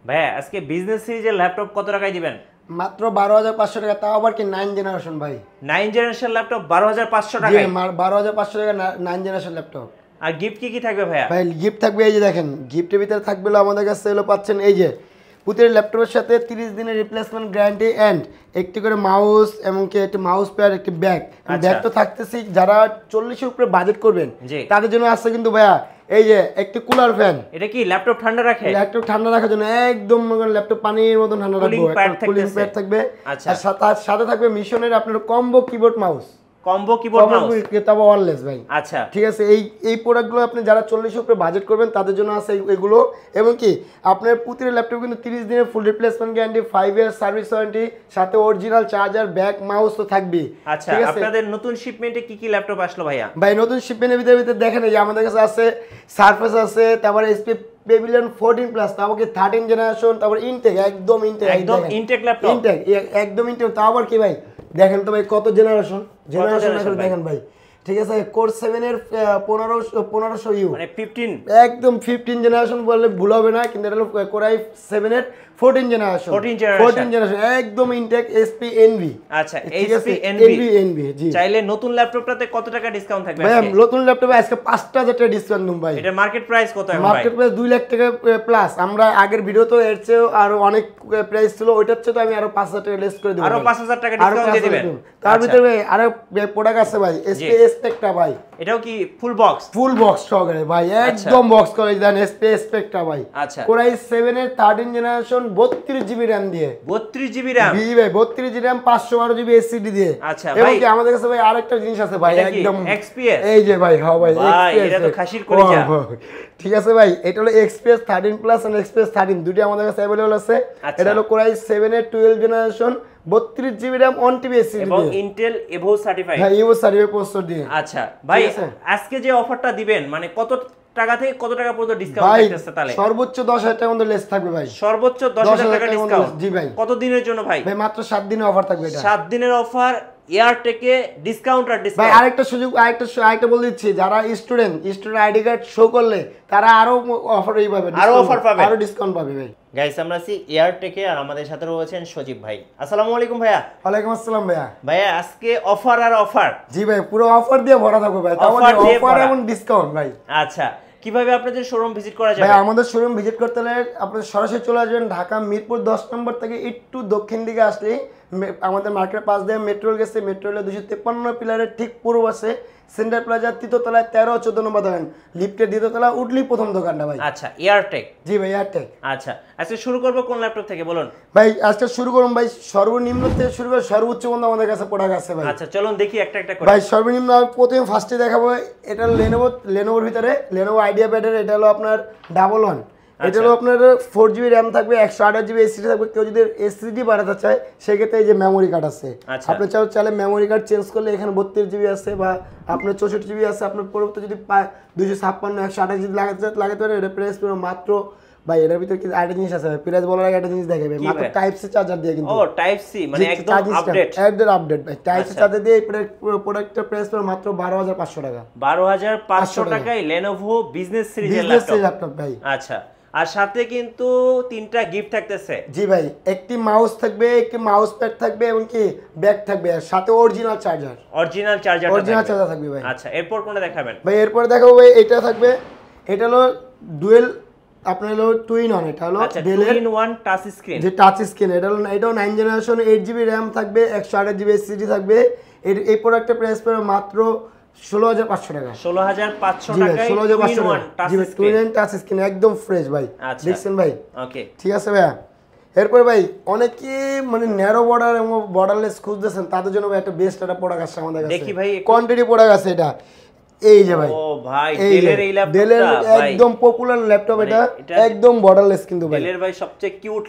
ভাইয়া আজকে বিজনেস সিরিজের ল্যাপটপ কত টাকায় দিবেন? মাত্র 12,500 টাকা, তাও আবার কি 9 জেনারেশন ভাই। 9 জেনারেশন ল্যাপটপ 12,500 জি টাকায়? 12,500 টাকা 9 জেনারেশন ল্যাপটপ। আর গিফট কি থাকবে ভাইয়া? ভাই গিফট থাকবে, এই যে দেখেন গিফটের ভিতরে থাকবে হলো আমাদের কাছে হলো পাচ্ছেন এই যে প্রতিটা ল্যাপটপের সাথে 30 দিনের রিপ্লেসমেন্ট গ্যারান্টি এন্ড একটি করে মাউস এবং কি একটি মাউস প্যাড, একটি ব্যাগ। ব্যাগ তো থাকতেছি, যারা 40 এর উপরে বাজেট করবেন তাদের জন্য আছে কিন্তু ভাইয়া এই যে একটি কুলার ফ্যান। এটা কি ল্যাপটপ ঠান্ডা রাখে? ল্যাপটপ ঠান্ডা রাখার জন্য একদম ল্যাপটপ পানির মতন ঠান্ডা রাখবে। কুলিং প্যাড থাকবে, আর সাথে থাকবে মিশনের আপনার combo keyboard mouse. Combo keyboard mouse তবে ওয়্যারলেস ভাই। আচ্ছা ঠিক আছে, এই প্রোডাক্টগুলো আপনি যারা 40 এর উপরে বাজেট করবেন তাদের জন্য আছে এগুলো। এবং কি আপনার প্রতিটা ল্যাপটপ কিন্তু 30 দিনের ফুল replacement guarantee, 5 year service warranty, সাথে অরিজিনাল চার্জার, ব্যাক, মাউস তো থাকবে। আচ্ছা আপনাদের নতুন শিপমেন্টে কি ল্যাপটপ আসলো ভাইয়া? ভাই নতুন শিপমেন্টের ভিতরে দেখেন এই যে আমাদের কাছে আছে সারফেস আছে, তারপর এসপি পেভিলিয়ন 14 প্লাস, তারপর কি 13 জেনারেশন, তারপর ইনটেক একদম ইনটেক ল্যাপটপ, একদম ইনটেক। তারপর কি ভাই দেখেন তো ভাই কত জেনারেশন দেখেন ভাই। ঠিক আছে, কোর 7 এর 1500 ইউ মানে 15 একদম 15 জেনারেশন বললে ভুল হবে না, কিন্তু এটা হলো কোর i7 এর 14 জেনারেশন একদম ইনটেক এসপি এনভি। আচ্ছা এসপি এনভি জি। চাইলে নতুন ল্যাপটপটাতে কত টাকা ডিসকাউন্ট থাকবে ভাই? নতুন ল্যাপটপে আজকে 5000 টাকা ডিসকাউন্ট দিন ভাই। এটা মার্কেট প্রাইস কত এখন ভাই? মার্কেট প্রাইস 2 লাখ টাকা প্লাস। আমরা আগের ভিডিওতে এর চেয়ে আরো অনেক প্রাইস ছিল, ওইটার চেয়ে তো আমি আরো 5000 টাকা লেস করে দেব। আরো 5000 টাকা ডিসকাউন্ট দিয়ে দিবেন। তার ভিতরে আরো প্রোডাক্ট আছে ভাই, এসপি স্পেকটা ভাই। এটাও কি ফুল বক্স সহকারে ভাই, একদম বক্স করে দেন এসপি স্পেকটা ভাই। আচ্ছা কোর i7 এর 13 জেনারেশন 32 জিবি RAM দিয়ে। 32 জিবি RAM? জি ভাই 32 জিবি RAM 512 জিবি এসএসডি দিয়ে। আচ্ছা এবং কি আমাদের কাছে ভাই আরেকটা জিনিস আছে ভাই, একদম এক্সপিএস। এই যে ভাই, হ্যাঁ ভাই এক্সপিএস, এটা তো খাসির কলিজা। ঠিক আছে ভাই, এটা হলো এক্সপিএস 13 প্লাস এন্ড এক্সপিএস 13 দুটো আমাদের কাছে अवेलेबल আছে। এটা হলো কোর i7 এর 12 generation 32 GB RAM 1 TB SSD এবং ইন্টেল এভো সার্টিফাইড। হ্যাঁ এভো সার্টিফাইড প্রসেসর দিয়ে। আচ্ছা ভাই আজকে যে অফারটা দিবেন মানে কত টাকা থেকে কত টাকা পর্যন্ত ডিসকাউন্ট থাকতেছে? তাহলে সর্বোচ্চ 10000 টাকা পর্যন্ত লেস থাকবে ভাই। সর্বোচ্চ 10000 টাকা ডিসকাউন্ট? জি ভাই। কত দিনের জন্য ভাই? ভাই মাত্র 7 দিনের অফার থাকবে এটা। 7 দিনের অফার, এয়ারটেকে ডিসকাউন্ট আর ডিসকাউন্ট। ভাই আরেকটা সুযোগ, আরেকটা বলে দিচ্ছি, যারা স্টুডেন্ট আইডি কার্ড শো করলে তারা আরো অফার পাবে, আরো অফার পাবে, আরো ডিসকাউন্ট পাবে ভাই। গাইস আমরা আছি এয়ারটেকে, আর আমাদের সাথে রয়েছেন সজীব ভাই। আসসালামু আলাইকুম ভাইয়া। ওয়ালাইকুম আসসালাম ভাইয়া। ভাইয়া আজকে অফার আর অফার? জি ভাই পুরো অফার দিয়ে ভরা থাকবে ভাই, অফার এবং ডিসকাউন্ট ভাই। আচ্ছা কিভাবে আপনাদের শোরুম ভিজিট করা যাবে? ভাই আমাদের শোরুম ভিজিট করতে হলে আপনাদের সরাসরি চলে আসবেন ঢাকা মিরপুর 10 নম্বর থেকে একটু দক্ষিণ দিকে আসলে আমাদের মার্কেটের পাশ দিয়ে মেট্রো রেল গেছে, মেট্রো রেলের 253 পিলারের ঠিক পূর্ব পাশে সেন্টার প্লাজার 3য় তলায় 13 ও 14 নম্বর দোকান, লিফটের 2য় তলা উঠলি প্রথম দোকানটা ভাই। আচ্ছা এয়ারটেক। জি ভাই এয়ারটেক। আচ্ছা আজকে শুরু করব কোন ল্যাপটপ থেকে বলুন? ভাই আজকে শুরু করুন ভাই সর্বনিম্ন থেকে শুরু করে সর্বোচ্চ পর্যন্ত আমাদের কাছে প্রোডাক্ট আছে ভাই। আচ্ছা চলুন দেখি একটা একটা করে। ভাই সর্বনিম্ন প্রথমে ফার্স্টে দেখাবো এটা লেনোভোর ভিতরে লেনোভো আইডিয়া প্যাডের, এটা হলো আপনার 11 এটা হলো আপনার 4 জিবি র্যাম থাকবে, 128 জিবি এসএসডি থাকবে। কেউ যদি এসএসডি বাড়াতে চায় সেক্ষেত্রে এই যে মেমোরি কার্ড আছে, আপনি চাইলে মেমোরি কার্ড চেঞ্জ করলে এখানে 32 জিবি আছে বা আপনার 64 জিবি আছে। আপনার পরবর্তী যদি 256 128 জিবি লাগাতে পারেন, এটা প্রাইস পুরো মাত্র ভাই এর ভিতরে কি আরেকটা জিনিস আছে প্রাইস বলার আগে একটা জিনিস দেখাবে, মাত্র টাইপ সি চার্জার দিয়ে কিন্তু। ও টাইপ সি মানে একদম আপডেট ভাই, টাইপ সি চার্জার দিয়ে এই প্রোডাক্টের প্রাইস পুরো মাত্র 12500 টাকা। 12500 টাকায় Lenovo বিজনেস সিরিজের ল্যাপটপ ভাই। আচ্ছা আর সাথে কিন্তু 3টা গিফট থাকতেছে। জি ভাই, একটি মাউস থাকবে, একটি মাউস প্যাড থাকবে এবং কি ব্যাগ থাকবে, আর সাথে অরিজিনাল চার্জার থাকবে ভাই। আচ্ছা এরপর কোনটা দেখাবেন ভাই? এরপর দেখাবো ভাই এটা থাকবে, এটা হলো ডুয়েল আপনার হলো টুইন অন, এটা হলো টুইন ওয়ান টাচ স্ক্রিন, যে টাচ স্ক্রিন। এটা হলো এটাও 9 জেনারেশন 8 জিবি RAM থাকবে, 128 জিবি এসএসডি থাকবে। এই প্রোডাক্টের প্রাইস পড়বে মাত্র 16500 টাকা। 16500 টাকায় টুইন ওয়ান টাচ স্ক্রিন একদম ফ্রেশ ভাই। দেখছেন ভাই? ওকে ঠিক আছে ভাইয়া। এরপর ভাই অনেকে মানে ন্যারো বর্ডার এবং বর্ডারলেস খুঁজতেছেন, তাদের জন্য একটা বেস্ট একটা প্রোডাক্ট আছে আমাদের কাছে। দেখি ভাই কোয়ান্টিটি প্রোডাক্ট আছে এটা, এই যে ভাই। ও ভাই ডেলের এই ল্যাপটপটা ডেলের একদম পপুলার ল্যাপটপ, এটা একদম বর্ডারলেস কিন্তু ভাই। ডেলের ভাই সবচেয়ে কিউট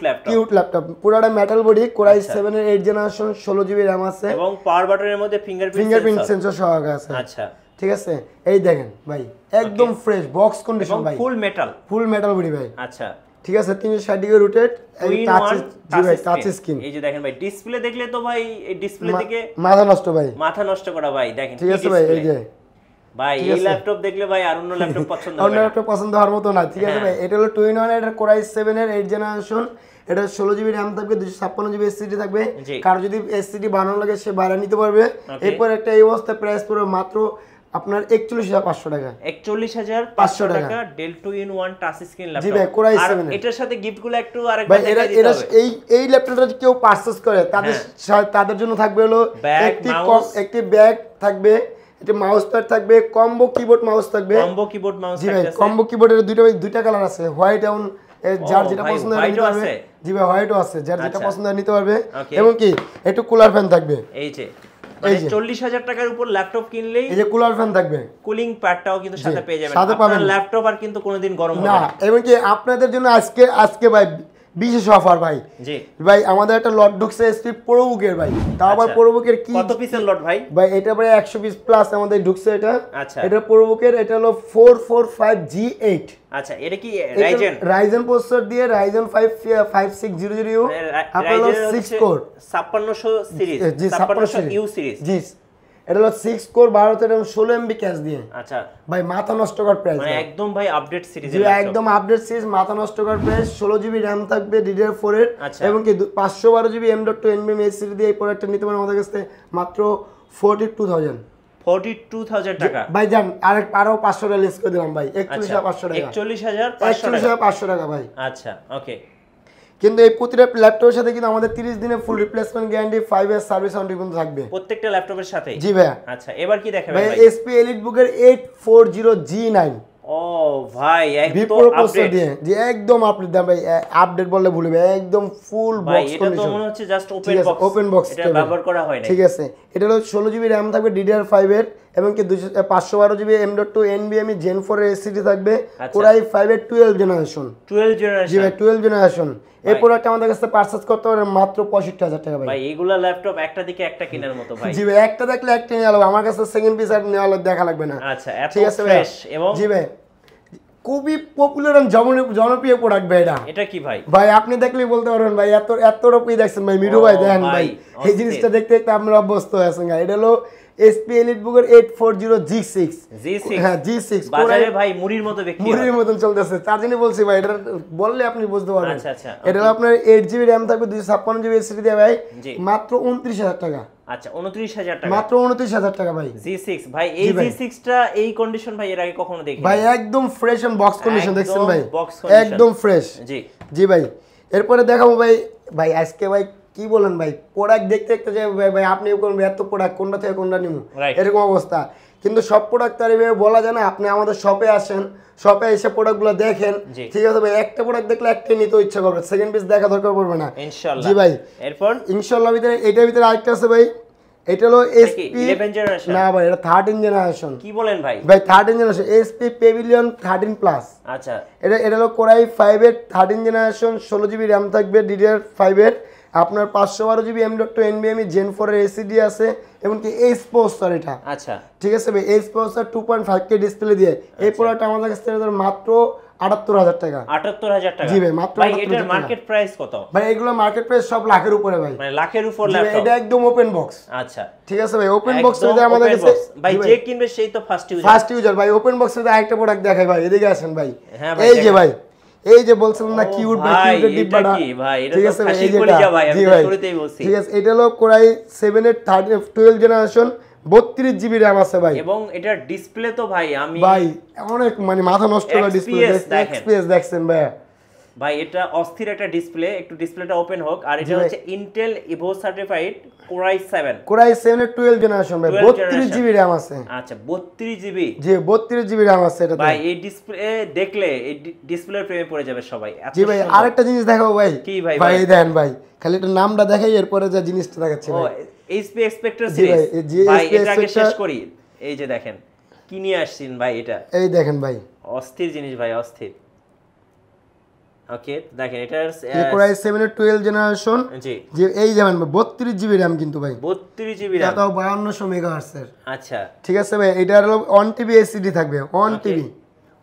ল্যাপটপ পুরোটা মেটাল বডি, কোর i7 এর 8 জেনারেশন 16 জিবি RAM আছে এবং পাওয়ার বাটনের মধ্যে ফিঙ্গারপ্রিন্ট সেন্সর সহ আছে। আচ্ছা ঠিক আছে, এই দেখেন ভাই একদম ফ্রেশ বক্স কন্ডিশন ভাই, ফুল মেটাল বডি ভাই। আচ্ছা ঠিক আছে, 360 ডিগ্রি রোটেট, টাচ স্ক্রিন। এই যে দেখেন ভাই ডিসপ্লে দেখলে তো ভাই এই ডিসপ্লে থেকে মাথা নষ্ট করা ভাই দেখেন। ঠিক আছে ভাই, এই যে ভাই এই ল্যাপটপ দেখলে ভাই আর অন্য ল্যাপটপ পছন্দ হবে না, অন্য ল্যাপটপ পছন্দ হওয়ার মতো না, ঠিক আছে ভাই। এটা হলো 2-in-1 এর Core i7 এর 8 জেনারেশন, এটা 16 জিবি র্যাম থাকবে, 256 জিবি এসএসডি থাকবে, কারো যদি এসএসডি বানানো লাগে সে বাড়িয়ে নিতে পারবে। এরপর একটা এই অবস্থা প্রাইস পড়বে মাত্র আপনার 41,500 টাকা, 41,500 টাকা Dell 2-in-1 touch screen laptop. জি ভাই, Core i7 আর এটার সাথে গিফটগুলো একটু আরেকবার দেখাই দিতে হবে। এই ল্যাপটপটা যদি কেউ পারচেজ করে তাদের জন্য থাকবে হলো একটি ব্যাগ থাকবে, এটা মাউস প্যাড থাকবে, কম্বো কিবোর্ড মাউস থাকবে, কম্বো কিবোর্ড মাউস জি ভাই। কম্বো কিবোর্ডের দুইটা কালার আছে, হোয়াইট এবং যার যেটা পছন্দ হয় নিতে পারবে। জি ভাই, হোয়াইটও আছে, যার যেটা পছন্দ হয় নিতে পারবে। এবং কি একটু কুলার ফ্যান থাকবে, এই যে মানে 40,000 টাকার উপর ল্যাপটপ কিনলেই এই যে কুলার ফ্যান থাকবে, কুলিং প্যাডটাও কিন্তু সাথে পেয়ে যাবেন। আপনার ল্যাপটপ আর কিন্তু কোনোদিন গরম হবে না। এবং কি আপনাদের জন্য আজকে ভাই বিশেষ অফার ভাই। জি ভাই, আমাদের একটা লট ঢুকছে এসপি প্রোবুকের ভাই, তাও আবার প্রোবুকের কি কত পিসের লট ভাই? ভাই এটা প্রায় 100 পিস প্লাস আমাদের ঢুকছে এটা। আচ্ছা, এটা প্রোবুকের, এটা হলো 445G8। আচ্ছা, এটা কি রাইজেন প্রসেসর দিয়ে রাইজেন 5 5600U, আপনার 6 কোর 5600 সিরিজ, জি 5600U সিরিজ। জি, এটা হলো 6 কোর 12 এবং 16 MB ক্যাশ দিয়ে। আচ্ছা ভাই, মাথা নষ্ট কর প্রাইস, মানে একদম ভাই আপডেট সিরিজ, জি একদম আপডেট সিরিজ, মাথা নষ্ট কর প্রাইস। 16 জিবি র‍্যাম থাকবে DDR4 এর, এবং কি 512 জিবি M.2 NVMe SSD দিয়ে এই প্রোডাক্টটা নিতে পারেন আমাদের কাছে মাত্র 42,000 টাকা। ভাই জান আরো 500 টাকা লেস করে দিলাম ভাই, 41,500 টাকা, 41,500 টাকা ভাই। আচ্ছা ওকে। কিন্তু এই প্রতিটা ল্যাপটপের সাথে কিন্তু আমাদের 30 দিনের ফুল replacement guarantee, 5 year service warranty কিন্তু থাকবে প্রত্যেকটা ল্যাপটপের সাথে। জি ভাই। আচ্ছা, এবার কি দেখাবেন ভাই? SP এলিটবুকের 840G9। ও ভাই, একদম আপডেট দিয়ে, জি একদম আপডেট দাম ভাই, আপডেট বললে ভুলবে, একদম ফুল বক্স কন্ডিশন। এটা তো মনে হচ্ছে জাস্ট ওপেন বক্স, এটা ব্যবহার করা হয় না, ঠিক আছে। এটা হলো 16 জিবি র‍্যাম থাকবে DDR5 এর, এবং কি 512 জিবি M.2 NVMe Gen 4 এর SSD থাকবে, Core i5 এর 12 জেনারেশন। জি ভাই, 12 জেনারেশন। এই প্রোডাক্ট আমাদের কাছে পারচেজ করতে পারেন মাত্র 65,000 টাকা ভাই। ভাই এগুলা ল্যাপটপ একটা দিকে একটা কেনার মতো ভাই। জি ভাই, একটা দেখলে একটা নিয়ে আলো, আমার কাছে সেকেন্ড পিস আর নেওয়া দেখা লাগবে না। আচ্ছা, এত ফ্রেশ এবং জি ভাই খুবই পপুলার এবং জনপ্রিয় প্রোডাক্ট ভাই। এটা কি ভাই? ভাই আপনি দেখলেই বলতে পারবেন ভাই, এত রকমই দেখছেন ভাই, মিঠু ভাই দেখেন ভাই, এই জিনিসটা দেখতে দেখতে আপনারা অভ্যস্ত হয়ে আছেন। এটা হলো এসপি এলিটবুকের 840G6। হ্যাঁ, G6 বাজারে ভাই মুড়ির মতো বিক্রি, মুড়ির মতন চলতেছে, তার জন্য বলছি ভাই, এটা বললে আপনি বুঝতে পারবেন। আচ্ছা আচ্ছা, এটা হলো আপনার 8 জিবি র‍্যাম থাকবে, 256 জিবি এসএসডি দিয়ে ভাই, মাত্র 29,000 টাকা। আচ্ছা, 29,000 টাকা, মাত্র 29,000 টাকা ভাই। G6 ভাই, এই G6 টা এই কন্ডিশন ভাই এর আগে কখনো দেখিনি ভাই, একদম ফ্রেশ এন্ড বক্স কন্ডিশন দেখছেন ভাই, একদম ফ্রেশ। জি জি ভাই। এরপরে দেখাবো ভাই আজকে ভাই কি বলেন ভাই, প্রোডাক্ট দেখতে দেখতে যে ভাই আপনি করবেন এত প্রোডাক্ট কোনটা থেকে কোনটা নিব, এরকম অবস্থা। কিন্তু সব প্রোডাক্ট তার এইভাবে বলা যায় না। আপনি আমাদের শপে আসেন, শপে এসে প্রোডাক্টগুলো দেখেন, ঠিক আছে ভাই। একটা প্রোডাক্ট দেখলে একটাই নিতে ইচ্ছা করবে, সেকেন্ড পিস দেখা দরকার পড়বে না ইনশাআল্লাহ। জি ভাই, এরপর ইনশাআল্লাহ এটার ভিতরে আরেকটা আছে ভাই, এটা হলো এসপি 11 জেনারেশন। না ভাই, এটা 13 জেনারেশন। কি বলেন ভাই? ভাই 13 জেনারেশন, এসপি প্যাভিলিয়ন 13 প্লাস। আচ্ছা, এটা হলো Core i5 এর 13 জেনারেশন, 16 জিবি র‍্যাম থাকবে DDR5 এর, আপনার 512 জিবি M.2 NVMe Gen 4 এর SSD আছে, এবং কি এইচ প্রসেসর এটা। আচ্ছা, ঠিক আছে ভাই, এইচ প্রসেসর 2.5K ডিসপ্লে দিয়ে এই প্রোডাক্ট আমাদের কাছে মাত্র 78,000 টাকা। 78,000 টাকা? জি ভাই, মাত্র। ভাই এটার মার্কেট প্রাইস কত? ভাই এগুলো মার্কেট প্রাইস সব লাখের উপরে ভাই, মানে লাখের উপর ল্যাপটপ। এটা একদম ওপেন বক্স। আচ্ছা, ঠিক আছে ভাই, ওপেন বক্স এর আমাদের কাছে ভাই যে কিনবে সেই তো ফার্স্ট ইউজার ভাই। ওপেন বক্স এর আরেকটা প্রোডাক্ট দেখাই ভাই, এদিকে আসেন ভাই। এই যে ভাই, এই যে বলছিলাম না কিউট ভাই, কিউটের ডিব্বাটা, ঠিক আছে ভাই, এই যেটা ভাই আমি শুরুতেই বলছি, ঠিক আছে। এটা হলো Core i7 এর 12 জেনারেশন, 32 জিবি র‍্যাম আছে ভাই, এবং এটার ডিসপ্লে তো ভাই ভাই অনেক মানে মাথা নষ্ট করা ডিসপ্লে। এক্সপিএস দেখছেন ভাই, ভাই এটা অস্থির একটা ডিসপ্লে। একটু ডিসপ্লেটা ওপেন হোক। আর এটা হচ্ছে Intel Ivo certified Core i7 এর 12 জেনারেশন ভাই, 32 জিবি র‍্যাম আছে। আচ্ছা, 32 জিবি? জি, 32 জিবি র‍্যাম আছে এটা ভাই। এই ডিসপ্লে দেখলে এই ডিসপ্লের প্রেমে পড়ে যাবে সবাই। জি ভাই, আরেকটা জিনিস দেখাবো ভাই। কি ভাই? ভাই দেন ভাই, খালি এটা নামটা দেখাই, এরপরে যা জিনিসটা দেখাচ্ছি ভাই। এইচপি এক্সপেক্টর সিরিজ ভাই, এটা আগে শেষ করি। এই যে দেখেন কি নিয়ে আসছেন ভাই, এটা এই দেখেন ভাই, অস্থির জিনিস ভাই, অস্থির। ওকে, দেখেন এটা Core i7 এর 12 জেনারেশন। জি, যে এই যেমন 32 জিবি র‍্যাম কিন্তু ভাই, 32 জিবি র‍্যাম, তাও 5200 মেগাহার্টজ এর। আচ্ছা, ঠিক আছে ভাই। এটার হলো 1 টিবি এসএসডি থাকবে, 1 টিবি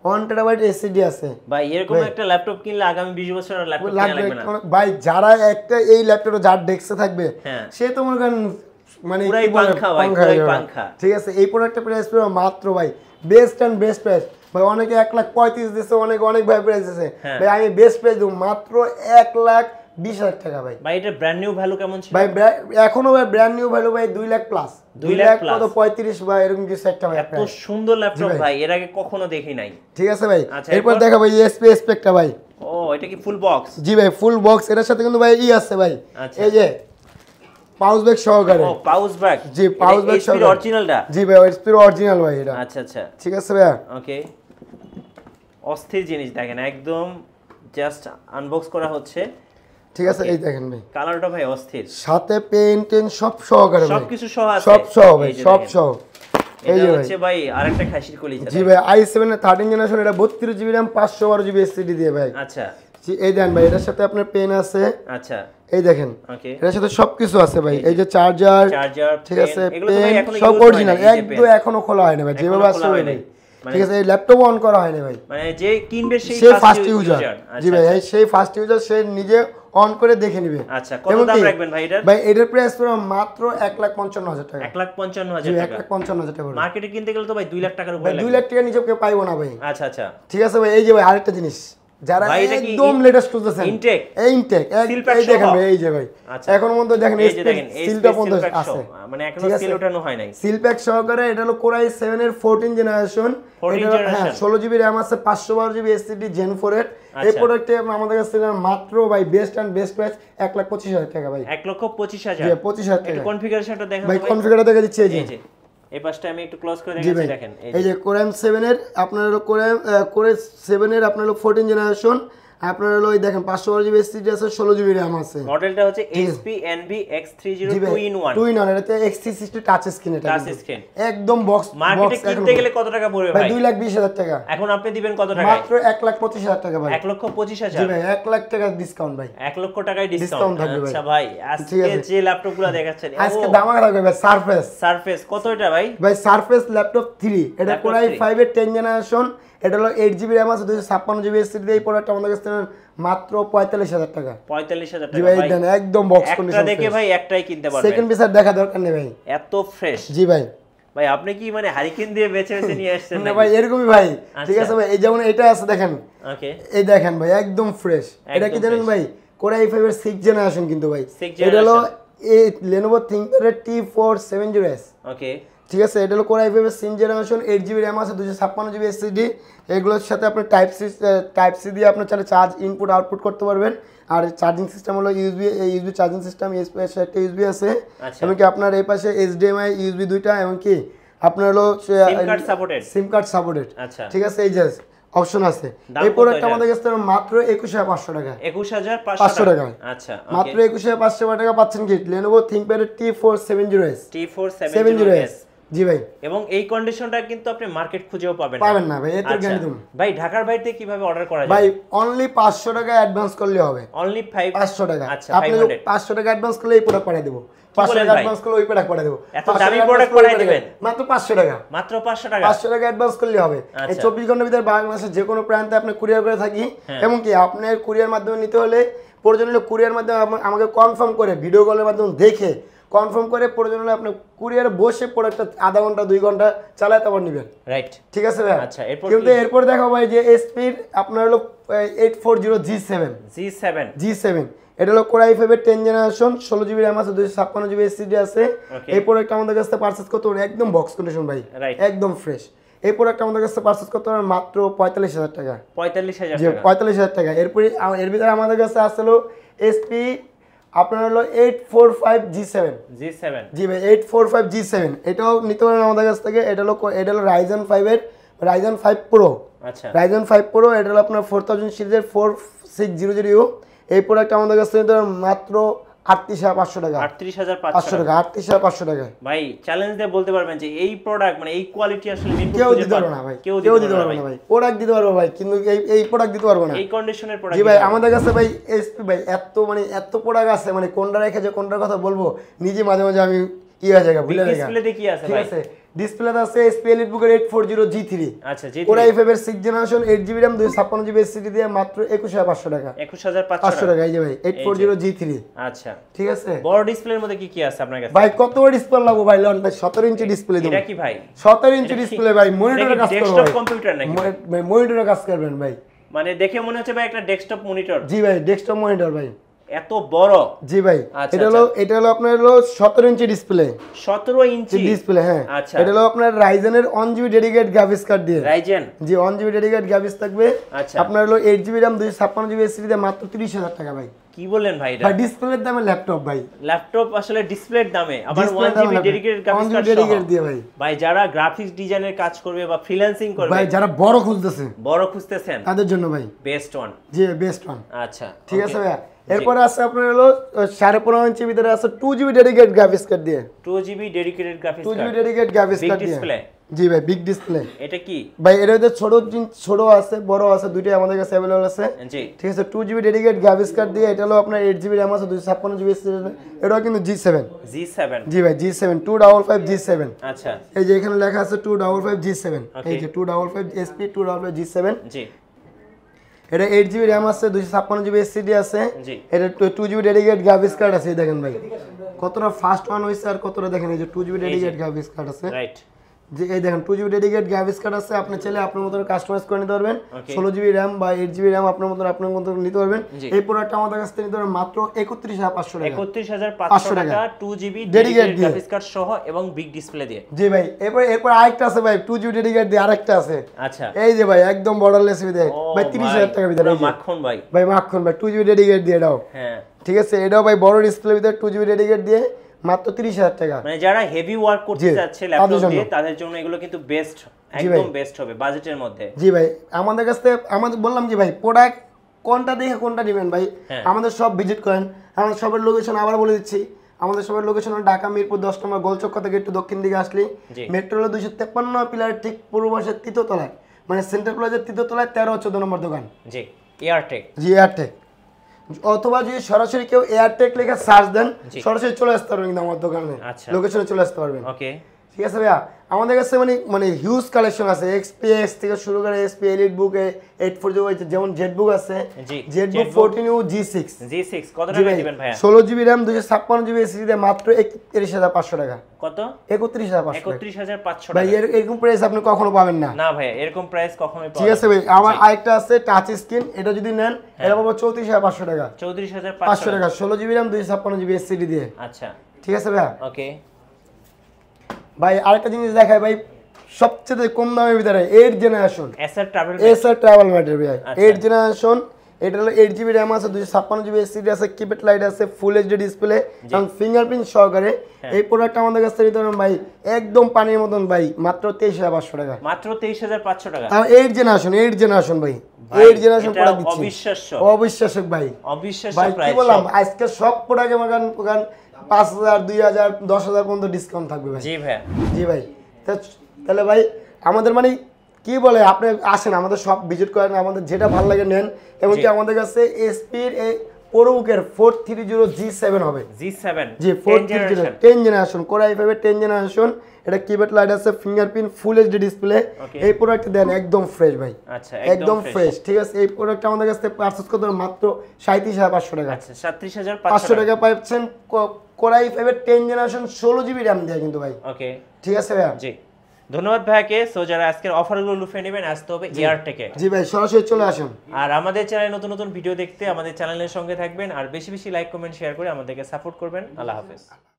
1 টেরাবাইট এসএসডি আছে ভাই। এরকম একটা ল্যাপটপ কিনলে আগামী 20 বছর আর ল্যাপটপ কিনা লাগবে না ভাই। যারা একটা এই ল্যাপটপটা যার ডেস্কে থাকবে, সে তো মনে করেন মানে পুরাই পাঙ্খা ভাই, পুরাই পাঙ্খা। ঠিক আছে, এই প্রোডাক্টের প্রাইস পড়বে মাত্র ভাই বেস্ট এন্ড বেস্ট প্রাইস ভাই। অনেকে 1,35,000 দিচ্ছে, অনেক ভাই প্রাইস দিচ্ছে ভাই, আমি বেস্ট প্রাইস দেব মাত্র 1,20,000 টাকা ভাই। ভাই এটা ব্র্যান্ড নিউ ভ্যালু কেমন ছিল ভাই? এখনো ভাই ব্র্যান্ড নিউ ভ্যালু ভাই 2 লাখ প্লাস, 2 লাখ কত 35 ভাই এরকম কিছু একটা ভাই। এত সুন্দর ল্যাপটপ ভাই এর আগে কখনো দেখি নাই। ঠিক আছে ভাই, এরপর দেখা ভাই এসপি স্পেকটা ভাই। ও এটা কি ফুল বক্স? জি ভাই ফুল বক্স, এর সাথে কিন্তু ভাই আছে ভাই, এই যে পাউচ ব্যাগ সহকারে। ও পাউচ ব্যাগ, জি পাউচ ব্যাগ সহকারে অরিজিনালটা। জি ভাই এসপি অরিজিনাল ভাই এটা। আচ্ছা ঠিক আছে ভাই, ওকে। অস্থির জিনিস দেখেন, একদম জাস্ট আনবক্স করা হচ্ছে। ঠিক আছে, এই দেখেন ভাই কালারটা ভাই অস্থির, সাথে পেন টেন সব সহকারে, সবকিছু সহ আছে, সব সহ ভাই, সব সহ। এই যে হচ্ছে ভাই আরেকটা খাসির কলিজা। জি ভাই i7 এর 13 জেনারেশন, এটা 32 জিবি RAM 512 জিবি এসএসডি দিয়ে ভাই। আচ্ছা এই দেন ভাই, এটার সাথে আপনার পেন আছে। আচ্ছা এই দেখেন, ওকে এটার সাথে সবকিছু আছে ভাই। এই যে চার্জার, ঠিক আছে পেন সব অরিজিনাল, একদম এখনো খোলা হয় না ভাই, যেভাবে আছে ভাই। ঠিক আছে, এই ল্যাপটপ অন করা হয়নি ভাই, মানে যে কিনবে সেই ফার্স্ট ইউজার। জি ভাই সেই ফার্স্ট ইউজার, সে নিজে অন করে দেখে নেবে। আচ্ছা কত দাম রাখবেন ভাই এটার? ভাই এটার প্রাইস পুরো মাত্র 1,55,000 টাকা। 1,55,000 টাকা, 1,55,000 টাকা। মার্কেটে কিনতে গেলে তো ভাই 2 লাখ টাকার উপরে লাগবে। 2 লাখ টাকা নিচে কেউ পাইবো না ভাই। আচ্ছা ঠিক আছে ভাই, এই যে ভাই আরেকটা জিনিস যারা একদম লেটেস্ট খুঁজতেছেন, ইনটেক এই দেখেন ভাই, এই যে ভাই এখন মধ্যে দেখেন সিলটা পর্যন্ত আছে, মানে এখনো সিল ওঠানো হয় নাই, সিল প্যাক সহকারে। এটা হলো Core i7 এর 14 জেনারেশন, হ্যাঁ 16 জিবি RAM আছে, 512 জিবি এসএসডি Gen 4 এর। এই প্রোডাক্টে আমাদের কাছে মাত্র ভাই বেস্ট এন্ড বেস্ট প্রাইস 1,25,000 টাকা ভাই। 1,25,000, জি 25,000 টাকা। কনফিগারেশনটা দেখেন ভাই, কনফিগারটা দেখে দিচ্ছি। এই যে এই পাশটা আমি একটু ক্লোজ করে দেখাচ্ছি, দেখেন এই যে Core i7 এর আপনার হলো Core i7 এর আপনার হলো 14 জেনারেশন, আপনার হলো এই দেখেন 512 জিবি এসএসডি আছে, 16 জিবি RAM আছে। মডেলটা হচ্ছে HP NV X30 2 in 1। এটাতে X360 টাচ স্ক্রিন, এটা টাচ স্ক্রিন একদম বক্স। মার্কেটে কিনতে গেলে কত টাকা পড়বে ভাই? 2,20,000 টাকা। এখন আপনি দিবেন কত টাকা? মাত্র 1,25,000 টাকা ভাই। 1,25,000, জি ভাই 1 লাখ টাকা ডিসকাউন্ট ভাই। 1 লক্ষ টাকায় ডিসকাউন্ট থাকবে ভাই। আচ্ছা ভাই আজকে যে ল্যাপটপগুলো দেখাচ্ছেন আজকে দামাকা থাকবে ভাই। সারফেস কত এটা ভাই? ভাই সারফেস ল্যাপটপ 3, এটা Core i5 এর 10 জেনারেশন, এটা হলো 8 জিবি RAM আছে, 256 জিবি এসএসডি। এই প্রোডাক্ট আমাদের কাছে মাত্র 45,000 টাকা। 45,000 টাকা ভাই, দেন একদম বক্স কন্ডিশন। এটা দেখে ভাই একটাই কিনতে পারবেন, সেকেন্ড পিস আর দেখা দরকার নেই ভাই, এত ফ্রেশ। জি ভাই ভাই আপনি কি মানে হারিকেন দিয়ে বেচে নিয়ে আসছেন না ভাই? এরকমই ভাই। ঠিক আছে ভাই, এই যেমন এটা আছে দেখেন, ওকে এই দেখেন ভাই একদম ফ্রেশ। এটা কি জানেন ভাই? Core i5 এর 6 জেনারেশন কিন্তু ভাই। এটা হলো এই Lenovo ThinkPad T470S, ওকে ঠিক আছে। এটা হলো Core i5 এর 6 জেনারেশন, 8 জিবি RAM আছে, 256 জিবি এসএসডি। এগুলোর সাথে আপনি টাইপ সি দিয়ে আপনি চাইলে চার্জ ইনপুট আউটপুট করতে পারবেন। আর চার্জিং সিস্টেম হলো ইউএসবি চার্জিং সিস্টেম, একটা ইউএসবি আছে, এমনকি আপনার এই পাশে HDMI USB দুইটা, এমনকি আপনার হলো সিম কার্ড সাপোর্টেড। আচ্ছা ঠিক আছে, এই যে অপশন আছে। এই প্রোডাক্ট আমাদের কাছে মাত্র 21,500 টাকা। 21,500 টাকা। আচ্ছা মাত্র 21,500 টাকা পাচ্ছেন কি Lenovo ThinkPad T470S। জি ভাই, এবং এই কন্ডিশনটা কিন্তু আপনি মার্কেট খুঁজেও পাবেন না ভাই। এত জ্ঞান দিন ভাই। ঢাকার বাইরে কিভাবে অর্ডার করা যায় ভাই? অনলি 500 টাকা অ্যাডভান্স করলে হবে। অনলি 500 টাকা। আচ্ছা আপনি 500 টাকা অ্যাডভান্স করলে এই প্রোডাক্ট পাঠিয়ে দেব। 500 টাকা অ্যাডভান্স করলে ওই প্রোডাক্ট পাঠিয়ে দেব। এত দামি প্রোডাক্ট পাঠিয়ে দিবেন মাত্র 500 টাকা। মাত্র 500 টাকা। 500 টাকা অ্যাডভান্স করলে হবে। এই 24 ঘন্টার ভিতরে বাংলাদেশের যে কোনো প্রান্তে আপনি কুরিয়ার করে থাকি, এবং কি আপনার কুরিয়ার মাধ্যমে নিতে হলে প্রয়োজন হলে কুরিয়ার মাধ্যমে আমাকে কনফার্ম করে ভিডিও কলের মাধ্যমে দেখে কনফার্ম করে প্রয়োজন হলে আপনি কুরিয়ারে বসে প্রোডাক্টটা আধা ঘন্টা 2 ঘন্টা চালায় তারপর নেবেন। রাইট ঠিক আছে ভাই। আচ্ছা কিন্তু এরপর দেখাবো ভাই যে এসপির আপনার হলো 840 G7। এটা হলো Core i5 এর 10 জেনারেশন, 16 জিবি RAM আছে, 256 জিবি এসএসডি আছে। এই প্রোডাক্ট আমাদের কাছে পারচেজ করতে পারবেন একদম বক্স কন্ডিশন ভাই, একদম ফ্রেশ। এই প্রোডাক্ট আমাদের কাছে পারচেজ করতে পারবেন মাত্র 45,000 টাকা। 45,000 টাকা। এর ভিতরে আমাদের কাছে আসলো এসপি আপনার হলো 845 G7। জি ভাই 845 G7, এটাও নিতে পারেন আমাদের কাছ থেকে। এটা হলো Ryzen 5 এর Ryzen 5 Pro। আচ্ছা Ryzen 5 Pro, এটা হলো আপনার 4000 সিরিজের 4600U। এই প্রোডাক্ট আমাদের কাছে নিতে পারেন মাত্র 38,500 টাকা। 38,500 টাকা। 38,500 টাকা ভাই। চ্যালেঞ্জ দিয়ে বলতে পারবেন যে এই প্রোডাক্ট মানে এই কোয়ালিটি আসলে কেউ দিতে পারবে না ভাই, কেউ দিতে পারবে না ভাই। প্রোডাক্ট দিতে পারবে ভাই, কিন্তু এই প্রোডাক্ট দিতে পারবে না এই কন্ডিশনের প্রোডাক্ট। জি ভাই আমাদের কাছে ভাই এসপি ভাই এত প্রোডাক্ট আছে, মানে কোনটা রেখে যে কোনটার কথা বলবো নিজে মাঝে মাঝে আমি ই হয়ে যাবে ভুলে যাবে। ডিসপ্লেতে কি আছে ভাই? ঠিক আছে, ডিসপ্লেতে আছে এসপি এলিটবুক এর 840 G3। আচ্ছা, G3 Core i5 এর 6 generation 8GB RAM 256GB SSD দিয়ে মাত্র 21500 টাকা। 21500 টাকা এই যে ভাই 840 G3। আচ্ছা, ঠিক আছে। বড় ডিসপ্লের মধ্যে কি কি আছে আপনার কাছে? ভাই কত বড় ডিসপ্লে লাগবে ভাই? লন ভাই 17 ইঞ্চি ডিসপ্লে দেব। এটা কি ভাই? 17 ইঞ্চি ডিসপ্লে ভাই, মনিটরে কাজ করবে। ডেস্কটপ কম্পিউটার নাকি? ভাই মনিটরে কাজ করবেন ভাই। মানে দেখে মনে হচ্ছে ভাই একটা ডেস্কটপ মনিটর। জি ভাই, ডেস্কটপ মনিটর ভাই। এত বড়? জি ভাই, এটা হলো আপনার হলো 17 ইঞ্চি ডিসপ্লে। 17 ইঞ্চি ডিসপ্লে, হ্যাঁ। আচ্ছা, এটা হলো আপনার রাইজেনের 1GB ডেডিকেটেড গ্রাফিক্স কার্ড দিয়ে। রাইজেন? জি, 1GB ডেডিকেটেড গ্রাফিক্স থাকবে। আচ্ছা, আপনার হলো 8GB RAM 256GB SSD দিয়ে মাত্র 30000 টাকা ভাই। কি বলেন ভাই? এটা ভাই ডিসপ্লের দামে ল্যাপটপ ভাই। ল্যাপটপ আসলে ডিসপ্লের দামে আবার 1GB ডেডিকেটেড গ্রাফিক্স কার্ড দিয়ে ভাই। ভাই যারা গ্রাফিক্স ডিজাইনের কাজ করবে বা ফ্রিল্যান্সিং করবে, ভাই যারা বড় খুঁজতেছেন তাদের জন্য ভাই বেস্ট ওয়ান। জি, বেস্ট ওয়ান। আচ্ছা, ঠিক আছে ভাই। এরপর আছে আপনার হলো 15.5 ইঞ্চি ভিতরে আছে 2GB ডেডিকেটেড গ্রাফিক্স কার্ড দিয়ে। 2GB dedicated graphics card, 2GB dedicated graphics card দিয়ে। ডিসপ্লে? জি ভাই, বিগ ডিসপ্লে। এটা কি ভাই? এটা হচ্ছে ছোট আছে, বড় আছে, দুটোই আমাদের কাছে अवेलेबल আছে। জি, ঠিক আছে। 2GB ডেডিকেটেড গ্রাফিক্স কার্ড দিয়ে। এটা হলো আপনার 8GB RAM আছে, 256GB SSD। এটাও কিন্তু G7। জি ভাই, G7 255 G7। আচ্ছা, এই যে এখানে লেখা আছে 255 G7। এই যে 255 SP 255 G7। জি, এটা 8GB RAM আছে, 256GB SSD আছে। জি, এটা 2GB ডেডিকেটেড গ্রাফিক্স কার্ড আছে। এই দেখেন ভাই কতটা ফাস্ট ওয়ান হইছে, আর কতটা দেখেন এই যে 2GB ডেডিকেটেড গ্রাফিক্স কার্ড আছে। রাইট। যে এই দেখেন 2GB ডেডিকেটেড গ্রাফিক্স কার্ড আছে। আপনি চাইলে আপনার মতো কাস্টমাইজ করে নিতে পারবেন। 16GB RAM বা 8GB RAM আপনার মতো নিতে পারবেন। এই প্রোডাক্টটা আমাদের কাছ থেকে নিতে পারবেন মাত্র 31500 টাকা। 31500 টাকা 2GB ডেডিকেটেড গ্রাফিক্স কার্ড সহ এবং বিগ ডিসপ্লে দিয়ে। জি ভাই। এরপর আরেকটা আছে ভাই 2GB ডেডিকেটেড দিয়ে, আরেকটা আছে। আচ্ছা, এই যে ভাই একদম বর্ডারলেস ভিতরে ভাই 30000 টাকা ভিতরে। মাখন ভাই, মাখন ভাই 2GB ডেডিকেটেড দিয়ে এটাও। হ্যাঁ, ঠিক আছে। এটাও ভাই বড় ডিসপ্লে ভিতরে 2GB ডেডিকেটেড দিয়ে মাত্র 30000 টাকা। মানে যারা হেভি ওয়ার্ক করতে যাচ্ছে ল্যাপটপ দিয়ে তাদের জন্য এগুলো কিন্তু বেস্ট, একদম বেস্ট হবে বাজেটের মধ্যে। জি ভাই, আমাদের কাছে আমাদের বললাম যে ভাই প্রোডাক্ট কোনটা দেখে কোনটা নেবেন ভাই। আমাদের সব ভিজিট করেন। আমাদের সবের লোকেশন আবার বলে দিচ্ছি। আমাদের সবের লোকেশন হলো ঢাকা মিরপুর 10 নম্বর গোলচক্কর থেকে একটু দক্ষিণ দিকে আসলে মেট্রো হলো 253 পিলারের ঠিক পূর্ব পাশে তৃতীয় তলায়, মানে সেন্টার প্লাজার তৃতীয় তলায় 13-14 নম্বর দোকান। জি, এয়ারটেক। জি, এয়ারটেক। অথবা যদি সরাসরি কেউ এয়ারটেক লেখা সার্চ দেন সরাসরি চলে আসতে পারবেন কিন্তু আমার দোকানে, লোকেশনে চলে আসতে পারবেন। ওকে, ঠিক আছে ভাইয়া। আমাদের কাছে মানে হিউজ কালেকশন আছে। XPS থেকে শুরু করে SP এলিটবুক 840 যেমন জেটবুক আছে, জেটবুক 14U G6 কত টাকা দিবেন ভাইয়া? 16GB RAM 256GB SSD দিয়ে মাত্র 31500 টাকা। কত? 31500 ভাই। এরকম প্রাইস আপনি কখনো পাবেন না। না ভাইয়া, এরকম প্রাইস কখনোই পাবেন না। ঠিক আছে ভাই। আমার আরেকটা আছে টাচ স্ক্রিন, এটা যদি নেন এটা পাবো 34500 টাকা। 34500 টাকা 16GB RAM 256GB SSD দিয়ে। আচ্ছা, ঠিক আছে ভাইয়া। ওকে ভাই আরেকটা জিনিস দেখাই ভাই, সবচেয়ে কম দামের ভিতরে 8 জেনারেশন এসআর ট্রাভেল ম্যাটের ভাই। 8 জেনারেশন। এটা হলো 8GB RAM আছে, 256GB SSD আছে, কিপ্যাড লাইট আছে, ফুল এইচডি ডিসপ্লে এবং ফিঙ্গারপ্রিন্ট সহকারে। এই প্রোডাক্টটা আমাদের কাছ থেকে নিতে পারবেন ভাই একদম পানির মতন ভাই, মাত্র 23500 টাকা। মাত্র 23500 টাকা। তাও 8 জেনারেশন ভাই। 8 জেনারেশন প্রোডাক্ট দিচ্ছি। অবিশ্বাস্য ভাই। ভাই কি বললাম, আজকে সব প্রোডাক্টে মাগান 5000 2000 10000 পর্যন্ত ডিসকাউন্ট থাকবে ভাই। জি ভাই। তাহলে ভাই আমাদের মানে কি বলে, আপনি আসেন আমাদের সব ভিজিট করেন, আমাদের যেটা ভালো লাগে নেন। এমনকি আমাদের কাছে এসপির প্রোবুকের 430 G7 হবে। G7 জি, 430 10 জেনারেশন Core i5 এর 10 জেনারেশন। এটা কিপ্যাড লাইট আছে, ফিঙ্গারপ্রিন্ট, ফুল এইচডি ডিসপ্লে। এই প্রোডাক্ট দেন একদম ফ্রেশ ভাই। আচ্ছা, একদম ফ্রেশ। ঠিক আছে। এই প্রোডাক্ট আমাদের কাছে পারচেজ করতে মাত্র 37500 টাকা। আচ্ছা, 37500 টাকা পাচ্ছেন Core i5 এর 10 জেনারেশন 16GB RAM দিয়ে কিন্তু ভাই। ওকে, ঠিক আছে ভাই। জি, ধন্যবাদ ভাইকে। সো যারা আজকের অফারগুলো লুফে নেবেন আসতে হবে এয়ারটেকে। জি ভাই, সরাসরি চলে আসুন। আর আমাদের চ্যানেলে নতুন নতুন ভিডিও দেখতে আমাদের চ্যানেলের সঙ্গে থাকবেন, আর বেশি বেশি লাইক কমেন্ট শেয়ার করে আমাদেরকে সাপোর্ট করবেন। আল্লাহ হাফেজ।